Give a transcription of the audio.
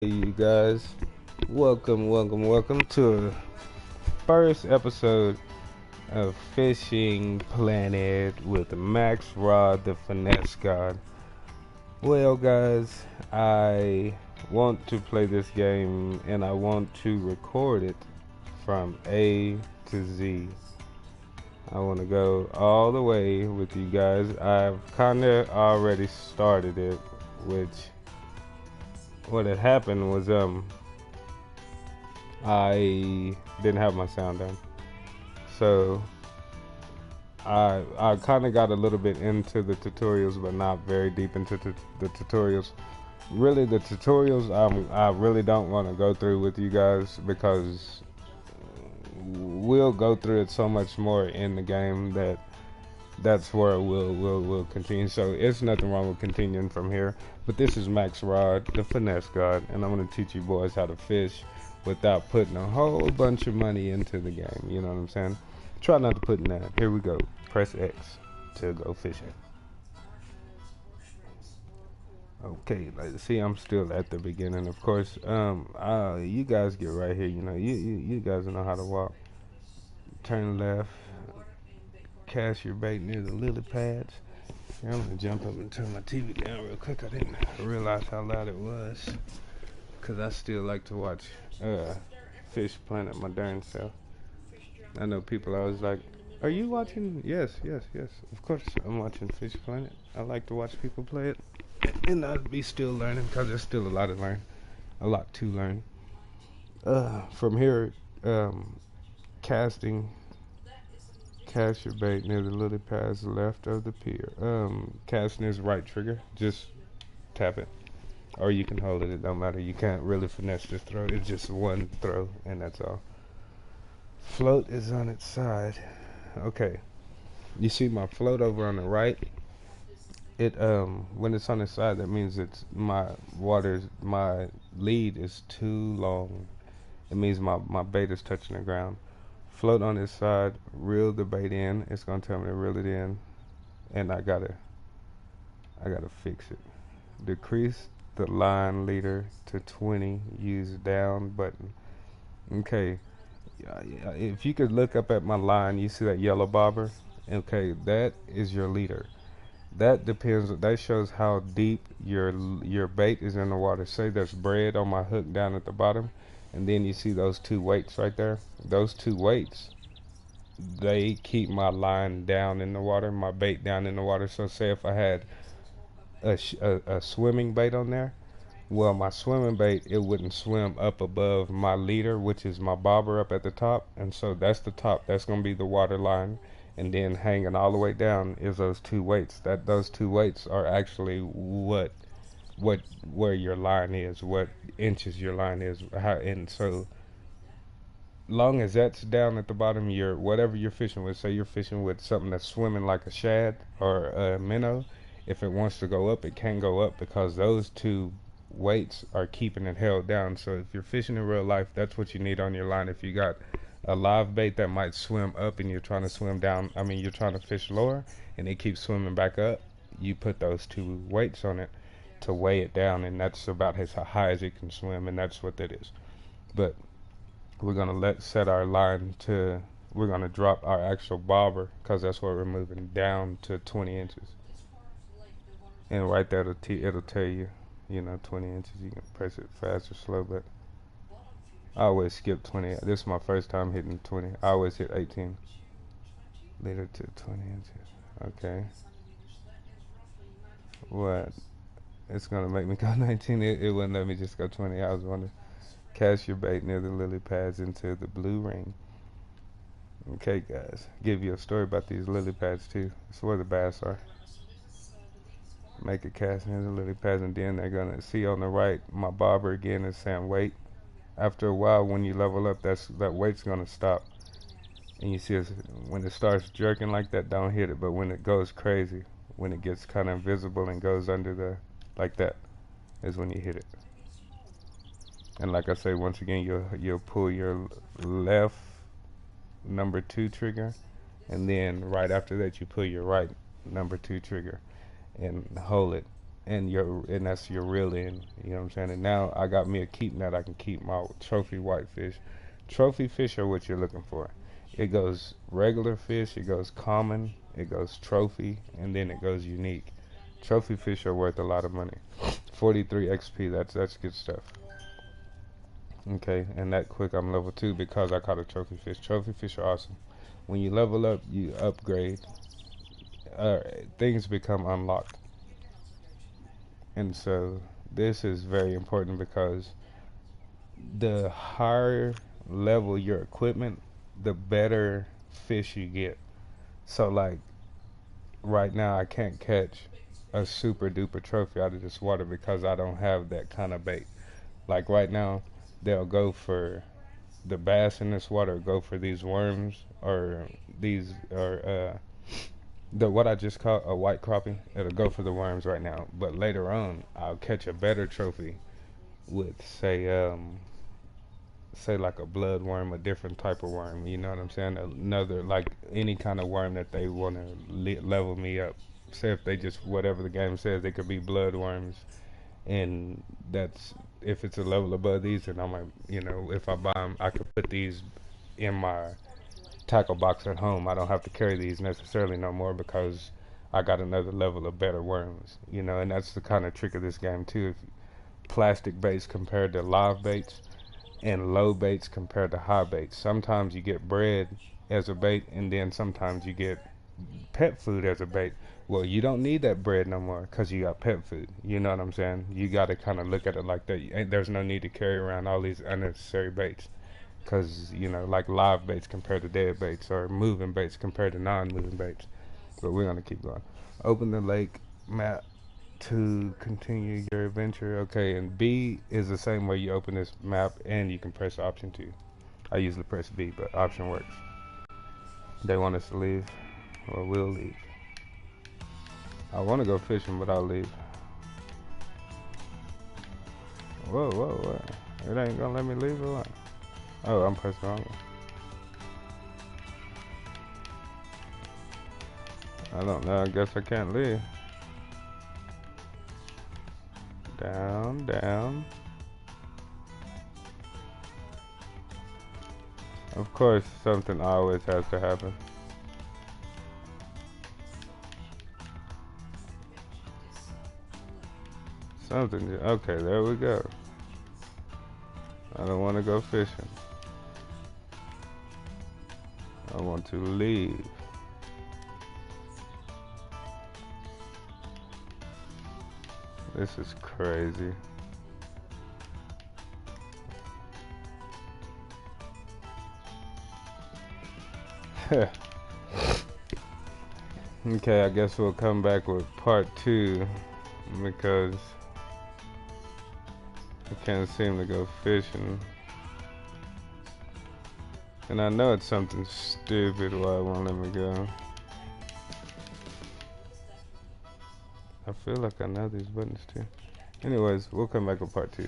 Hey, you guys, welcome to the first episode of Fishing Planet with Max Rod, the Finesse God. Well, guys, I want to play this game and I want to record it from A to Z. I want to go all the way with you guys. I've kind of already started it, which what had happened was I didn't have my sound on. So I kind of got a little bit into the tutorials, but not very deep into the tutorials. Really, the tutorials I really don't want to go through with you guys because we'll go through it so much more in the game that that's where we'll continue. So it's nothing wrong with continuing from here. But this is Max Rod, the Finesse God, and I'm gonna teach you boys how to fish without putting a whole bunch of money into the game. You know what I'm saying? Try not to put in that. Here we go. Press X to go fishing. Okay, like see, I'm still at the beginning. Of course, you guys get right here. You know, you guys know how to walk. Turn left. Cast your bait near the lily pads. Here, I'm gonna jump up and turn my TV down real quick. I didn't realize how loud it was, cause I still like to watch Fish Planet my darn self. I know people always like, "Are you watching?" Yes, yes, yes. Of course, I'm watching Fish Planet. I like to watch people play it, and I'd be still learning, cause there's still a lot to learn, a lot to learn. From here, casting. Cast your bait near the lily pads left of the pier. Casting is right trigger. Just tap it. Or you can hold it. It don't matter. You can't really finesse this throw. It's just one throw, and that's all. Float is on its side. Okay. You see my float over on the right? It when it's on its side, that means it's my lead is too long. It means my bait is touching the ground. Float on its side, reel the bait in. It's gonna tell me to reel it in, and I gotta fix it. Decrease the line leader to 20. Use down button. Okay, if you could look up at my line, you see that yellow bobber. Okay, that is your leader. That depends. That shows how deep your bait is in the water. Say there's bread on my hook down at the bottom, and then you see those two weights right there. Those two weights, they keep my line down in the water, my bait down in the water. So say if I had a swimming bait on there, well, my swimming bait, it wouldn't swim up above my leader, which is my bobber up at the top, and so that's the top. That's gonna be the water line, and then hanging all the way down is those two weights. Those two weights are actually what where your line is, what inches your line is, how, and so long as that's down at the bottom, your whatever you're fishing with, say you're fishing with something that's swimming like a shad or a minnow, if it wants to go up, it can go up because those two weights are keeping it held down. So if you're fishing in real life, that's what you need on your line. If you got a live bait that might swim up and you're trying to swim down, I mean, you're trying to fish lower and it keeps swimming back up, you put those two weights on it to weigh it down, and that's about as high as it can swim, and that's what that is. But we're gonna set our line to, we're gonna drop our actual bobber because that's what we're moving down to 20 inches, and right there it'll tell you, 20 inches. You can press it fast or slow, but I always skip 20. This is my first time hitting 20. I always hit 18. Leader to 20 inches. Okay. What? It's gonna make me go 19. It wouldn't let me just go 20. I was wondering. Cast your bait near the lily pads into the blue ring. Okay, guys. Give you a story about these lily pads too. It's where the bass are. Make a cast near the lily pads, and then they're gonna see on the right. My bobber again is saying wait. After a while, when you level up, that weight's gonna stop, and you see when it starts jerking like that, don't hit it. But when it goes crazy, when it gets kind of invisible and goes under the like that, is when you hit it. And like I say, once again, you'll pull your left number two trigger, and then right after that, you pull your right number two trigger and hold it. and that's your reel in. You know what I'm saying? And now I got me a keep net. I can keep my trophy whitefish. Trophy fish are what you're looking for. It goes regular fish, it goes common, it goes trophy, and then it goes unique. Trophy fish are worth a lot of money. 43 XP, that's good stuff. Okay, and that quick I'm level 2 because I caught a trophy fish. Trophy fish are awesome. When you level up, you upgrade. Uh, Things become unlocked. And so this is very important because the higher level your equipment, the better fish you get. So like right now I can't catch a super duper trophy out of this water because I don't have that kind of bait. Like right now they'll go for the bass in this water, go for these worms or these or the what I just caught a white crappie. It'll go for the worms right now, but later on I'll catch a better trophy with say like a blood worm, a different type of worm. You know what I'm saying? Another like any kind of worm that they want to level me up. Say if they just whatever the game says, they could be blood worms, and that's if it's a level above these, then I might, if I buy them, I could put these in my tackle box at home. I don't have to carry these necessarily no more because I got another level of better worms. And that's the kind of trick of this game too. If plastic baits compared to live baits and low baits compared to high baits. Sometimes you get bread as a bait, and then sometimes you get pet food as a bait. Well, you don't need that bread no more because you got pet food. You know what I'm saying? You got to kind of look at it like that. There's no need to carry around all these unnecessary baits because, like live baits compared to dead baits or moving baits compared to non-moving baits. But we're going to keep going. Open the lake map to continue your adventure. Okay, and B is the same way you open this map, and you can press option 2. I usually press B, but option works. They want us to leave. Well, we'll leave. I want to go fishing, but I'll leave. Whoa, whoa, whoa. It ain't gonna let me leave or what? Oh, I'm pressing wrong. I don't know. I guess I can't leave. Down, down. Of course, something always has to happen. Something. Okay, there we go. I don't want to go fishing. I want to leave. This is crazy. Okay, I guess we'll come back with part 2 because I can't seem to go fishing. And I know it's something stupid why it won't let me go. I feel like I know these buttons too. Anyways, we'll come back with part 2.